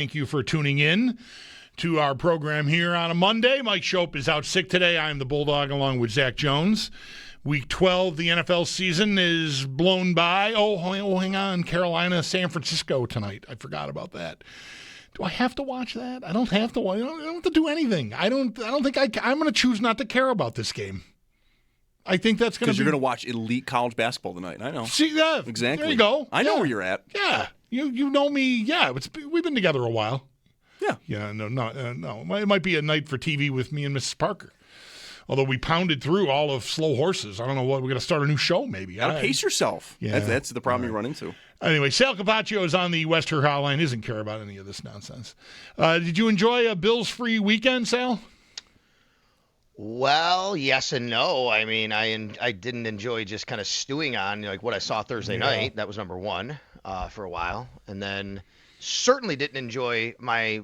Thank you for tuning in to our program here on a Monday. Mike Shope is out sick today. I am the Bulldog along with Zach Jones. Week 12, the NFL season is blown by. Oh, hang on. Carolina, San Francisco tonight. I forgot about that. Do I have to watch that? I don't have to. I don't have to do anything. I don't think I'm going to choose not to care about this game. I think that's going to be... Because you're going to watch elite college basketball tonight. I know. See that? Exactly. There you go. I know where you're at. Yeah. You know me. Yeah. We've been together a while. Yeah. Yeah. No. It might be a night for TV with me and Mrs. Parker. Although we pounded through all of Slow Horses. I don't know what. We're going to start a new show maybe. Got to pace yourself. Yeah. That's the problem you run into. Anyway, Sal Capaccio is on the West Her Hotline. Doesn't care about any of this nonsense. Did you enjoy a Bills-free weekend, Sal? Well, yes and no. I mean, I didn't enjoy just kind of stewing on like what I saw Thursday night. That was number one for a while. And then certainly didn't enjoy my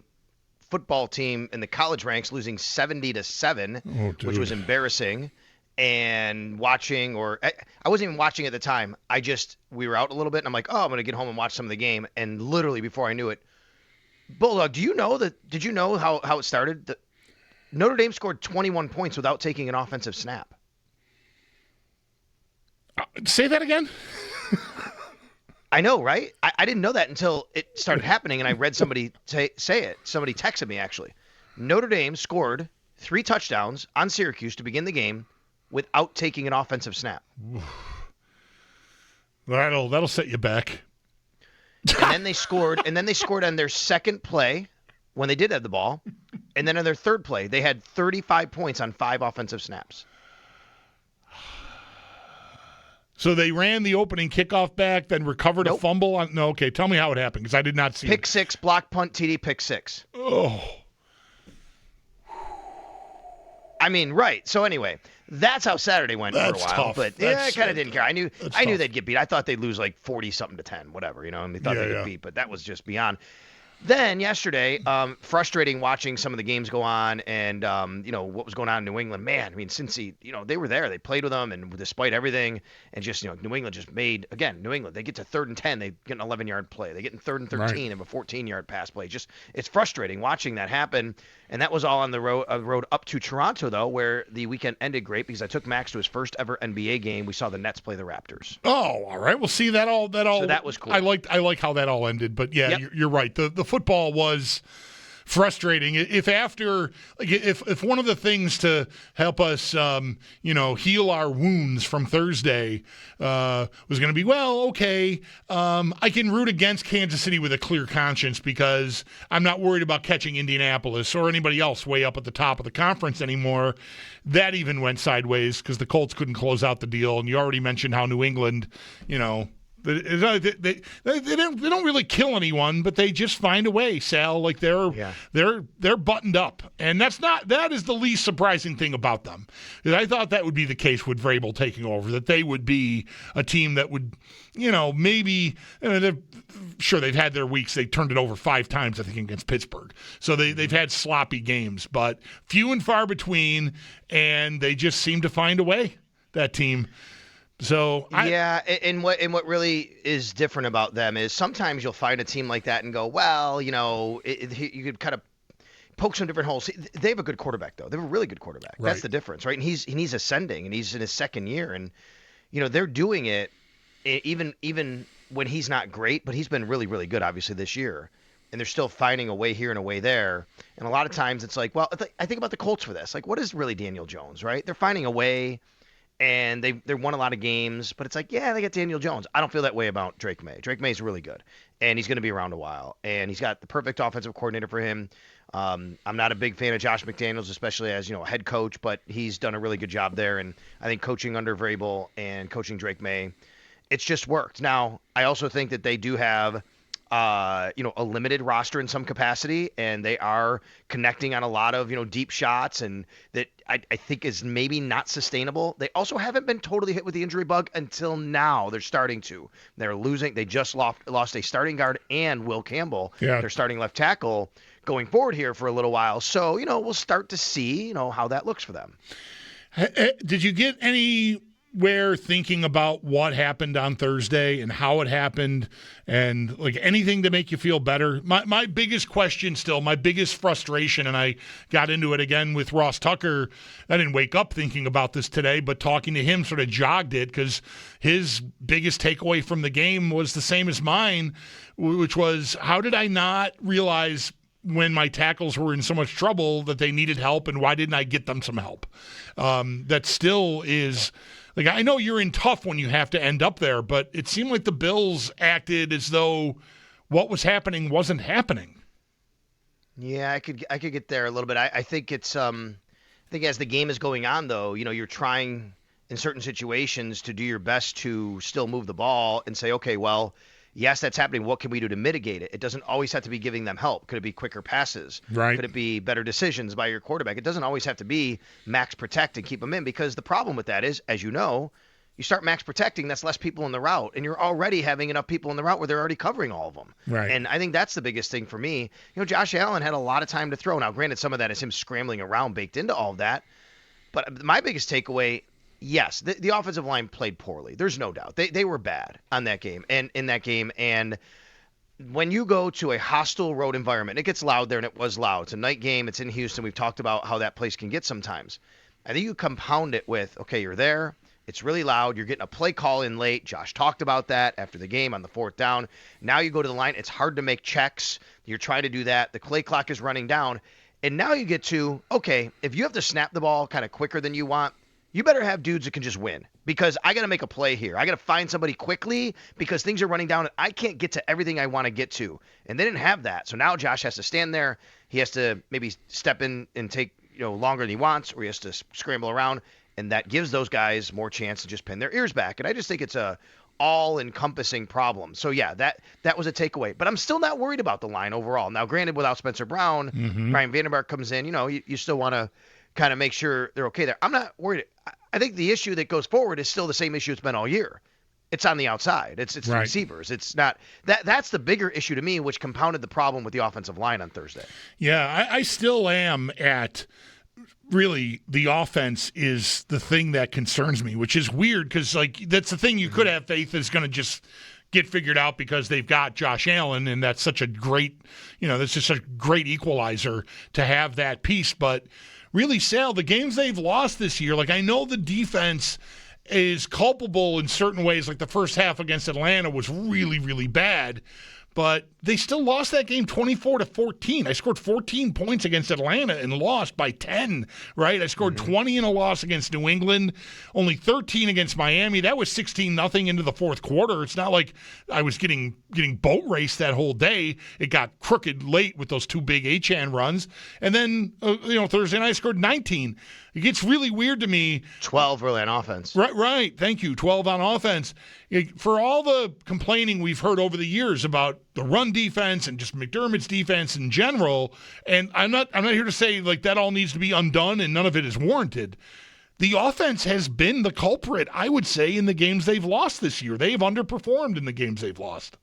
football team in the college ranks losing 70-7, which was embarrassing. And watching, or I wasn't even watching at the time. We were out a little bit, and I'm like, oh, I'm going to get home and watch some of the game. And literally before I knew it, Bulldog, did you know how it started? Notre Dame scored 21 points without taking an offensive snap. Say that again? I know, right? I didn't know that until it started happening, and I read somebody say it. Somebody texted me, actually. Notre Dame scored 3 touchdowns on Syracuse to begin the game without taking an offensive snap. That'll set you back. And then they scored on their second play when they did have the ball. And then on their third play, they had 35 points on 5 offensive snaps. So they ran the opening kickoff back, then recovered a fumble. Okay, tell me how it happened, because I did not see Pick 6, block, punt, TD, pick 6. Oh. I mean, right. So anyway, that's how Saturday went for a while. Tough. But I kind of didn't care. I knew they'd get beat. I thought they'd lose like 40-something to 10, whatever, and they thought they'd get beat. But that was just beyond. Then yesterday, frustrating watching some of the games go on and, what was going on in New England. Man, I mean, Cincy, they were there. They played with them, and despite everything, and just, New England just made, again, New England, they get to 3rd and 10, they get an 11-yard play. They get in 3rd and 13, right. They have a 14-yard pass play. Just, it's frustrating watching that happen. And that was all on the road up to Toronto, though, where the weekend ended great because I took Max to his first ever NBA game. We saw the Nets play the Raptors. Oh, all right. We'll see that all. So that was cool. I like how that all ended. But yeah, Yep. you're right. The football was frustrating. If one of the things to help us, heal our wounds from Thursday was going to be, I can root against Kansas City with a clear conscience because I'm not worried about catching Indianapolis or anybody else way up at the top of the conference anymore. That even went sideways because the Colts couldn't close out the deal. And you already mentioned how New England, they don't really kill anyone, but they just find a way, Sal. Like they're buttoned up, and that is the least surprising thing about them. I thought that would be the case with Vrabel taking over, that they would be a team that would, maybe. Sure, they've had their weeks. They turned it over 5 times, I think, against Pittsburgh. So they've had sloppy games, but few and far between, and they just seem to find a way. That team. So and what really is different about them is sometimes you'll find a team like that and go, you could kind of poke some different holes. They have a good quarterback, though. They have a really good quarterback. Right. That's the difference, right? And he's ascending, and he's in his second year, and they're doing it even when he's not great, but he's been really, really good, obviously, this year. And they're still finding a way here and a way there. And a lot of times it's like, I think about the Colts for this. Like, what is really Daniel Jones, right? They're finding a way. And they won a lot of games, but it's like, they got Daniel Jones. I don't feel that way about Drake May. Drake May is really good, and he's going to be around a while. And he's got the perfect offensive coordinator for him. I'm not a big fan of Josh McDaniels, especially as a head coach, but he's done a really good job there. And I think coaching under Vrabel and coaching Drake May, it's just worked. Now, I also think that they do have a limited roster in some capacity, and they are connecting on a lot of, deep shots, and that I think is maybe not sustainable. They also haven't been totally hit with the injury bug until now. They're starting to. They're losing. They just lost a starting guard and Will Campbell, their starting left tackle, going forward here for a little while. So, we'll start to see, how that looks for them. Did you get any anywhere thinking about what happened on Thursday and how it happened and like anything to make you feel better? My biggest question still, my biggest frustration, and I got into it again with Ross Tucker. I didn't wake up thinking about this today, but talking to him sort of jogged it because his biggest takeaway from the game was the same as mine, which was, how did I not realize when my tackles were in so much trouble that they needed help, and why didn't I get them some help? That still is, like, I know you're in tough when you have to end up there, but it seemed like the Bills acted as though what was happening wasn't happening. Yeah, I could get there a little bit. I think it's I think as the game is going on, though, you're trying in certain situations to do your best to still move the ball and say, okay, well, yes, that's happening. What can we do to mitigate it? It doesn't always have to be giving them help. Could it be quicker passes? Right. Could it be better decisions by your quarterback? It doesn't always have to be max protect and keep them in, because the problem with that is, as you know, you start max protecting, that's less people in the route, and you're already having enough people in the route where they're already covering all of them. Right. And I think that's the biggest thing for me. Josh Allen had a lot of time to throw. Now, granted, some of that is him scrambling around baked into all of that. But my biggest takeaway, yes, the offensive line played poorly. There's no doubt. They were bad on that game and in that game. And when you go to a hostile road environment, it gets loud there, and it was loud. It's a night game. It's in Houston. We've talked about how that place can get sometimes. I think you compound it with, okay, you're there. It's really loud. You're getting a play call in late. Josh talked about that after the game on the 4th down. Now you go to the line. It's hard to make checks. You're trying to do that. The play clock is running down. And now you get to, okay, if you have to snap the ball kind of quicker than you want, you better have dudes that can just win, because I got to make a play here. I got to find somebody quickly because things are running down and I can't get to everything I want to get to. And they didn't have that. So now Josh has to stand there. He has to maybe step in and take longer than he wants, or he has to scramble around. And that gives those guys more chance to just pin their ears back. And I just think it's a all-encompassing problem. So, yeah, that was a takeaway. But I'm still not worried about the line overall. Now, granted, without Spencer Brown, Brian Vandenberg comes in, you still want to kind of make sure they're okay there. I'm not worried. I think the issue that goes forward is still the same issue it's been all year. It's on the outside. It's the receivers. It's not that's the bigger issue to me, which compounded the problem with the offensive line on Thursday. Yeah, I still am at really the offense is the thing that concerns me, which is weird because, like, that's the thing you could have faith is going to just get figured out because they've got Josh Allen, and that's such a great, that's just a great equalizer to have that piece. But really, Sal, the games they've lost this year, like, I know the defense is culpable in certain ways, like the first half against Atlanta was really, really bad, but they still lost that game 24-14. I scored 14 points against Atlanta and lost by 10, right? I scored 20 in a loss against New England, only 13 against Miami. That was 16-0 into the fourth quarter. It's not like I was getting boat raced that whole day. It got crooked late with those two big Achane runs. And then, Thursday night I scored 19. It gets really weird to me. 12 really on offense. Right. Thank you. 12 on offense. For all the complaining we've heard over the years about the run defense and just McDermott's defense in general, and I'm not here to say like that all needs to be undone and none of it is warranted. The offense has been the culprit, I would say, in the games they've lost this year. They've underperformed in the games they've lost.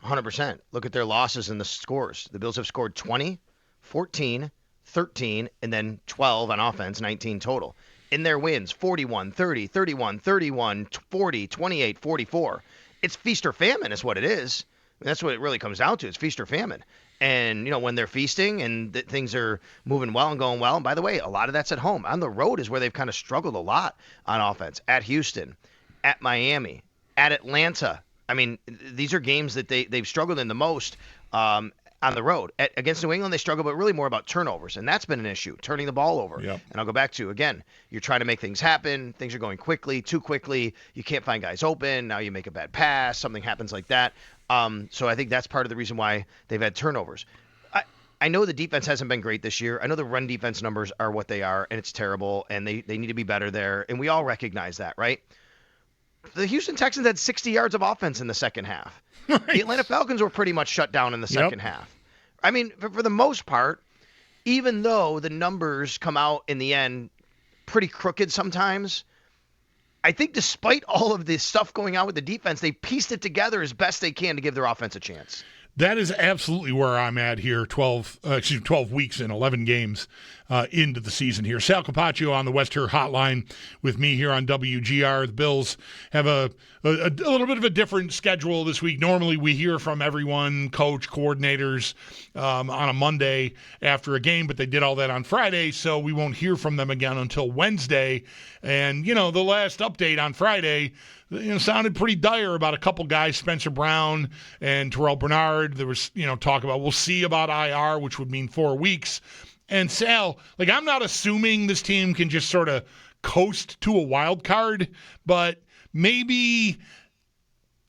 100%. Look at their losses and the scores. The Bills have scored 20, 14, 13, and then 12 on offense, 19 total. In their wins, 41, 30, 31, 31, 40, 28, 44. It's feast or famine is what it is. That's what it really comes down to. It's feast or famine. And, when they're feasting and things are moving well and going well, and by the way, a lot of that's at home. On the road is where they've kind of struggled a lot on offense. At Houston, at Miami, at Atlanta. I mean, these are games that they've struggled in the most on the road. Against New England, they struggle, but really more about turnovers, and that's been an issue, turning the ball over. Yep. And I'll go back to, again, you're trying to make things happen. Things are going quickly, too quickly. You can't find guys open. Now you make a bad pass. Something happens like that. So I think that's part of the reason why they've had turnovers. I know the defense hasn't been great this year. I know the run defense numbers are what they are, and it's terrible, and they need to be better there, and we all recognize that, right? The Houston Texans had 60 yards of offense in the second half. Right. The Atlanta Falcons were pretty much shut down in the second half. I mean, for the most part, even though the numbers come out in the end pretty crooked sometimes, I think despite all of this stuff going on with the defense, they pieced it together as best they can to give their offense a chance. That is absolutely where I'm at here. 12 weeks and 11 games into the season here. Sal Capaccio on the West Her Hotline with me here on WGR. The Bills have a little bit of a different schedule this week. Normally we hear from everyone, coach, coordinators, on a Monday after a game, but they did all that on Friday, so we won't hear from them again until Wednesday. And, the last update on Friday, sounded pretty dire about a couple guys, Spencer Brown and Terrel Bernard. There was, talk about we'll see about IR, which would mean 4 weeks. And Sal, I'm not assuming this team can just sort of coast to a wild card, but maybe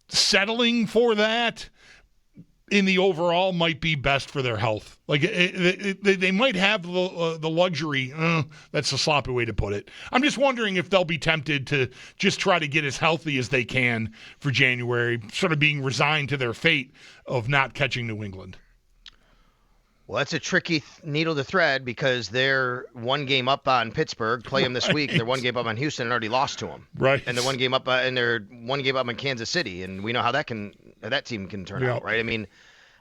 settling for that in the overall might be best for their health. They might have the luxury. That's a sloppy way to put it. I'm just wondering if they'll be tempted to just try to get as healthy as they can for January, sort of being resigned to their fate of not catching New England. Well, that's a tricky needle to thread because they're one game up on Pittsburgh, play them this week. They're one game up on Houston and already lost to them. Right. And they're one game up on Kansas City, and we know how that team can turn out, right?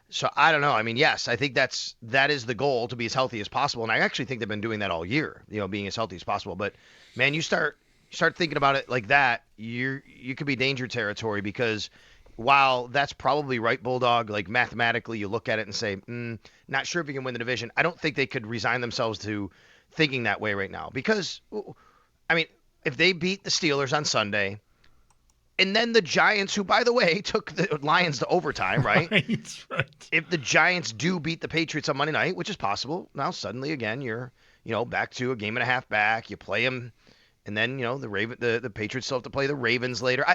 So I don't know. Yes, I think that is the goal, to be as healthy as possible, and I actually think they've been doing that all year, being as healthy as possible. But man, you start thinking about it like that, you could be danger territory because while that's probably right, Bulldog, mathematically you look at it and say, not sure if you can win the division. I don't think they could resign themselves to thinking that way right now because, if they beat the Steelers on Sunday and then the Giants, who, by the way, took the Lions to overtime, right? Right. If the Giants do beat the Patriots on Monday night, which is possible, now suddenly again you're, back to a game and a half back. You play them, and then, the Patriots still have to play the Ravens later.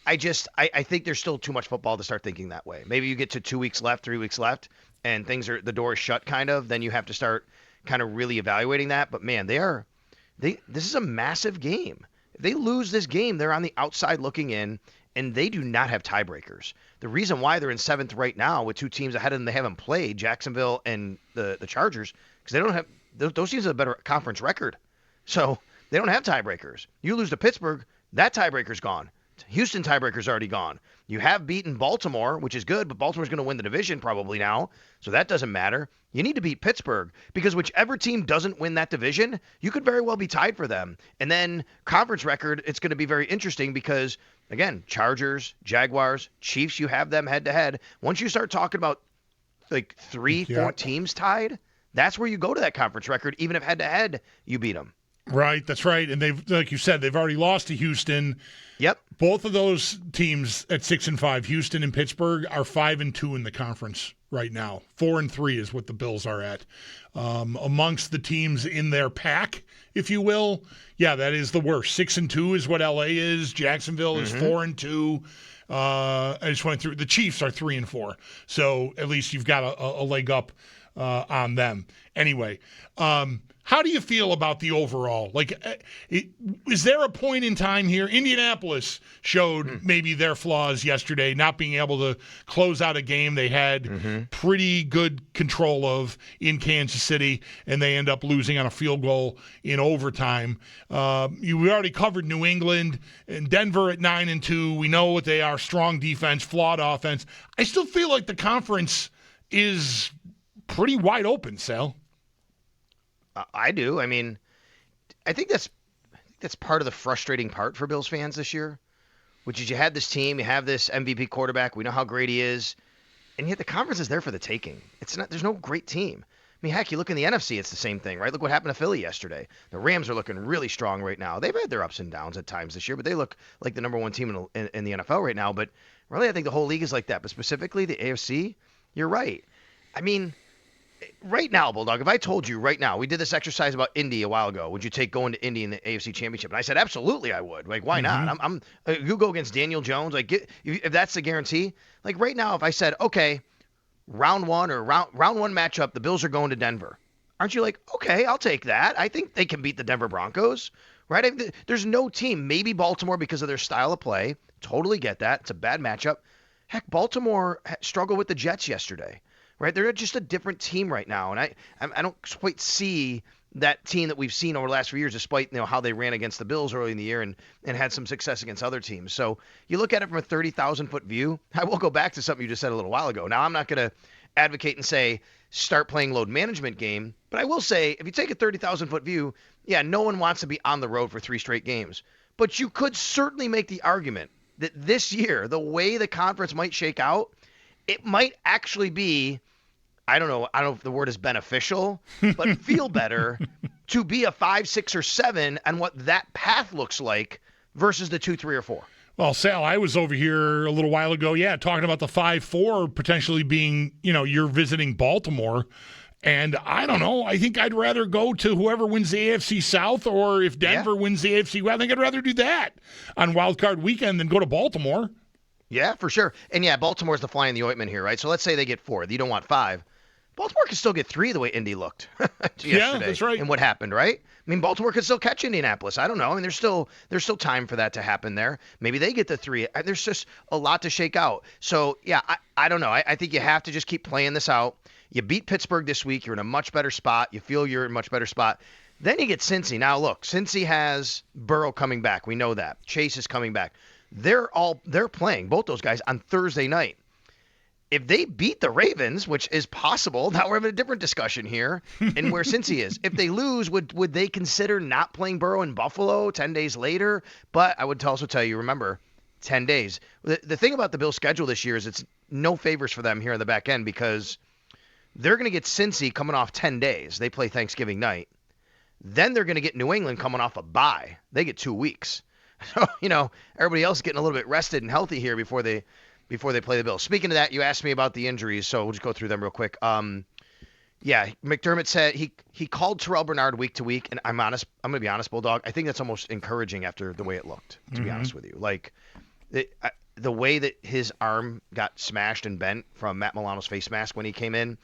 I think there's still too much football to start thinking that way. Maybe you get to 2 weeks left, 3 weeks left, and the door is shut kind of. Then you have to start kind of really evaluating that. But man, this is a massive game. If they lose this game, they're on the outside looking in, and they do not have tiebreakers. The reason why they're in 7th right now with 2 teams ahead of them they haven't played, Jacksonville and the Chargers, because they don't have those teams have a better conference record. So they don't have tiebreakers. You lose to Pittsburgh, that tiebreaker's gone. Houston tiebreaker's already gone. You have beaten Baltimore, which is good, but Baltimore's going to win the division probably now, so that doesn't matter. You need to beat Pittsburgh because whichever team doesn't win that division, you could very well be tied for them. And then conference record, it's going to be very interesting because, again, Chargers, Jaguars, Chiefs, you have them head-to-head. Once you start talking about 3-4 teams tied, that's where you go to that conference record, even if head-to-head you beat them. Right, that's right. And they've, like you said, they've already lost to Houston. Yep. Both of those teams at 6-5, Houston and Pittsburgh, are 5-2 in the conference right now. 4-3 is what the Bills are at. Amongst the teams in their pack, if you will, that is the worst. 6-2 is what LA is. Jacksonville is 4-2. I just went through. The Chiefs are 3-4. So at least you've got a leg up on them. Anyway, how do you feel about the overall? Is there a point in time here? Indianapolis showed maybe their flaws yesterday, not being able to close out a game they had pretty good control of in Kansas City, and they end up losing on a field goal in overtime. We already covered New England and Denver at 9-2. We know what they are: strong defense, flawed offense. I still feel like the conference is pretty wide open, Sal. I do. I think that's part of the frustrating part for Bills fans this year, which is you had this team, you have this MVP quarterback, we know how great he is, and yet the conference is there for the taking. There's no great team. Heck, you look in the NFC, it's the same thing, right? Look what happened to Philly yesterday. The Rams are looking really strong right now. They've had their ups and downs at times this year, but they look like the number one team in the NFL right now. But really, I think the whole league is like that. But specifically the AFC, you're right. Right now, Bulldog, if I told you right now, we did this exercise about Indy a while ago, would you take going to Indy in the AFC Championship? And I said, absolutely I would. Why not? You go against Daniel Jones. If that's the guarantee. Right now, if I said, okay, round one matchup, the Bills are going to Denver. Aren't you like, okay, I'll take that. I think they can beat the Denver Broncos, right? There's no team, maybe Baltimore because of their style of play. Totally get that. It's a bad matchup. Heck, Baltimore struggled with the Jets yesterday. Right, they're just a different team right now, and I don't quite see that team that we've seen over the last few years, despite how they ran against the Bills early in the year and had some success against other teams. So you look at it from a 30,000-foot view. I will go back to something you just said a little while ago. Now, I'm not going to advocate and say start playing load management game, but I will say if you take a 30,000-foot view, yeah, no one wants to be on the road for 3 straight games. But you could certainly make the argument that this year, the way the conference might shake out, it might actually be, I don't know if the word is beneficial, but feel better to be a 5, 6, or 7 and what that path looks like versus the 2, 3, or 4. Well, Sal, I was over here a little while ago, talking about the 5-4 potentially being, you're visiting Baltimore. And I don't know. I think I'd rather go to whoever wins the AFC South, or if Denver wins the AFC West, I think I'd rather do that on Wild Card Weekend than go to Baltimore. Yeah, for sure. And Baltimore's the fly in the ointment here, right? So let's say they get 4. You don't want 5. Baltimore could still get 3 the way Indy looked yesterday. Yeah, that's right. And what happened, right? I mean, Baltimore could still catch Indianapolis. I don't know. I mean, there's still time for that to happen there. Maybe they get the 3. There's just a lot to shake out. So, I don't know. I think you have to just keep playing this out. You beat Pittsburgh this week. You're in a much better spot. You feel you're in a much better spot. Then you get Cincy. Now, look, Cincy has Burrow coming back. We know that. Chase is coming back. They're playing, both those guys, on Thursday night. If they beat the Ravens, which is possible, now we're having a different discussion here and where Cincy is. If they lose, would they consider not playing Burrow in Buffalo 10 days later? But I would also tell you, remember, 10 days. The thing about the Bills' schedule this year is it's no favors for them here in the back end because they're going to get Cincy coming off 10 days. They play Thanksgiving night. Then they're going to get New England coming off a bye. They get 2 weeks. So, everybody else is getting a little bit rested and healthy here before they play the Bills. Speaking of that, you asked me about the injuries, so we'll just go through them real quick. McDermott said he called Terrel Bernard week to week, and I'm going to be honest, Bulldog, I think that's almost encouraging after the way it looked, to be honest with you. Like, the way that his arm got smashed and bent from Matt Milano's face mask when he came in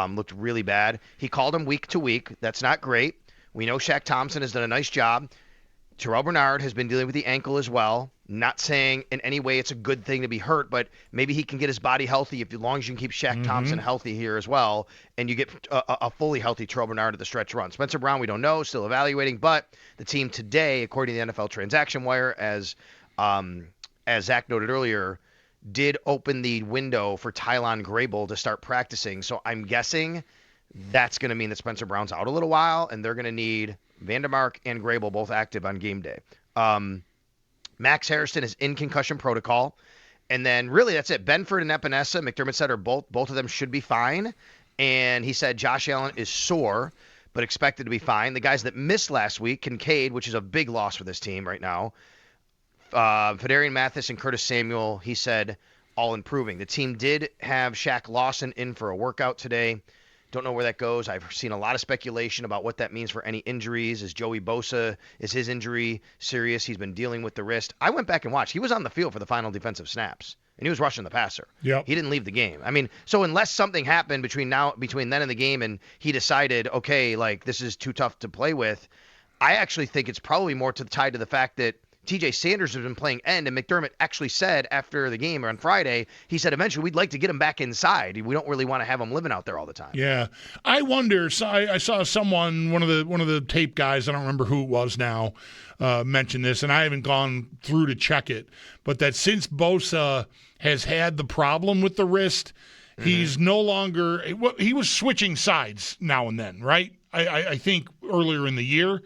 looked really bad. He called him week to week. That's not great. We know Shaq Thompson has done a nice job. Terrel Bernard has been dealing with the ankle as well. Not saying in any way it's a good thing to be hurt, but maybe he can get his body healthy as long as you can keep Shaq Thompson healthy here as well, and you get a fully healthy Terrel Bernard at the stretch run. Spencer Brown, we don't know, still evaluating, but the team today, according to the NFL Transaction Wire, as Zach noted earlier, did open the window for Tylon Grable to start practicing. So I'm guessing that's going to mean that Spencer Brown's out a little while, and they're going to need Vandermark and Grable both active on game day. Max Hairston is in concussion protocol. And then really that's it. Benford and Epinesa, McDermott said, are both of them should be fine. And he said Josh Allen is sore, but expected to be fine. The guys that missed last week, Kincaid, which is a big loss for this team right now, Fedarian Mathis and Curtis Samuel, he said, all improving. The team did have Shaq Lawson in for a workout today. Don't know where that goes. I've seen a lot of speculation about what that means for any injuries. Is Joey Bosa, is his injury serious? He's been dealing with the wrist. I went back and watched. He was on the field for the final defensive snaps, and he was rushing the passer. Yep. He didn't leave the game. I mean, so unless something happened between then and the game and he decided, okay, like this is too tough to play with, I actually think it's probably more tied to the fact that TJ Sanders has been playing end, and McDermott actually said after the game on Friday, he said eventually we'd like to get him back inside. We don't really want to have him living out there all the time. Yeah. I wonder, so I saw someone, one of the tape guys, I don't remember who it was now, mention this, and I haven't gone through to check it, but that since Bosa has had the problem with the wrist, he's no longer – he was switching sides now and then, right? I think earlier in the year.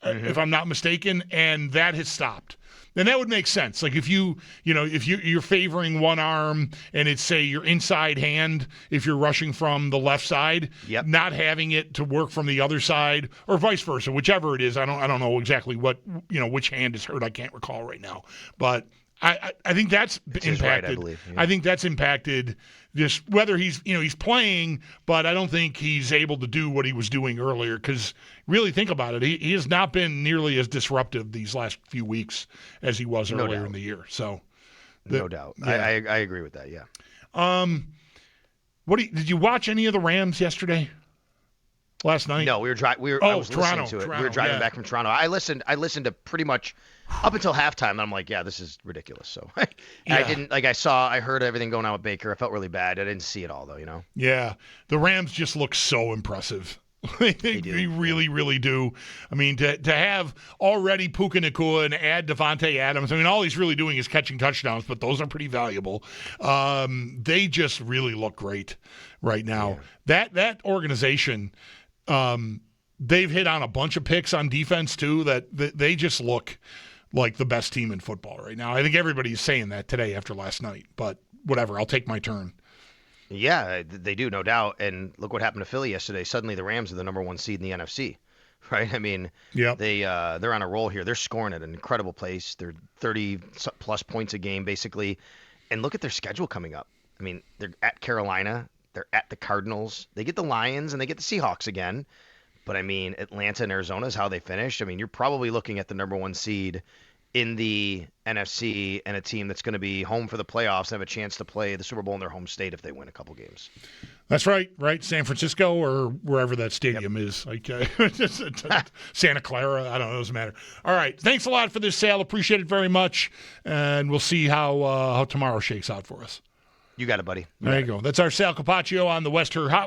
If I'm not mistaken, and that has stopped. Then that would make sense. Like if you're favoring one arm and it's, say, your inside hand, if you're rushing from the left side, not having it to work from the other side, or vice versa, whichever it is. I don't know exactly what, which hand is hurt. I can't recall right now. But I think that's impacted. Right, I believe. Yeah. I think that's impacted just whether he's playing, but I don't think he's able to do what he was doing earlier. Because really, think about it, he has not been nearly as disruptive these last few weeks as he was earlier in the year. So, no doubt, yeah. I agree with that. Yeah. Did you watch any of the Rams yesterday? Last night? No, I was Toronto, listening to it. We were driving back from Toronto. I listened to pretty much up until halftime, and I'm like, yeah, this is ridiculous. So I heard everything going on with Baker. I felt really bad. I didn't see it all though, Yeah. The Rams just look so impressive. They really, really do. I mean, to have already Puka Nacua and add Devontae Adams, I mean, all he's really doing is catching touchdowns, but those are pretty valuable. They just really look great right now. Yeah. That organization, they've hit on a bunch of picks on defense, too, that they just look like the best team in football right now. I think everybody's saying that today after last night, but whatever, I'll take my turn. Yeah, they do, no doubt. And look what happened to Philly yesterday. Suddenly the Rams are the number 1 seed in the NFC, right? I mean, they're on a roll here. They're scoring at an incredible pace. They're 30-plus points a game, basically. And look at their schedule coming up. I mean, they're at Carolina. They're at the Cardinals. They get the Lions, and they get the Seahawks again. But, I mean, Atlanta and Arizona is how they finished. I mean, you're probably looking at the number 1 seed in the NFC and a team that's going to be home for the playoffs and have a chance to play the Super Bowl in their home state if they win a couple games. That's right. San Francisco or wherever that stadium is. Like Santa Clara. I don't know. It doesn't matter. All right. Thanks a lot for this, Sal. Appreciate it very much. And we'll see how tomorrow shakes out for us. You got it, buddy. There you go. That's our Sal Capaccio on the West Her Hotline.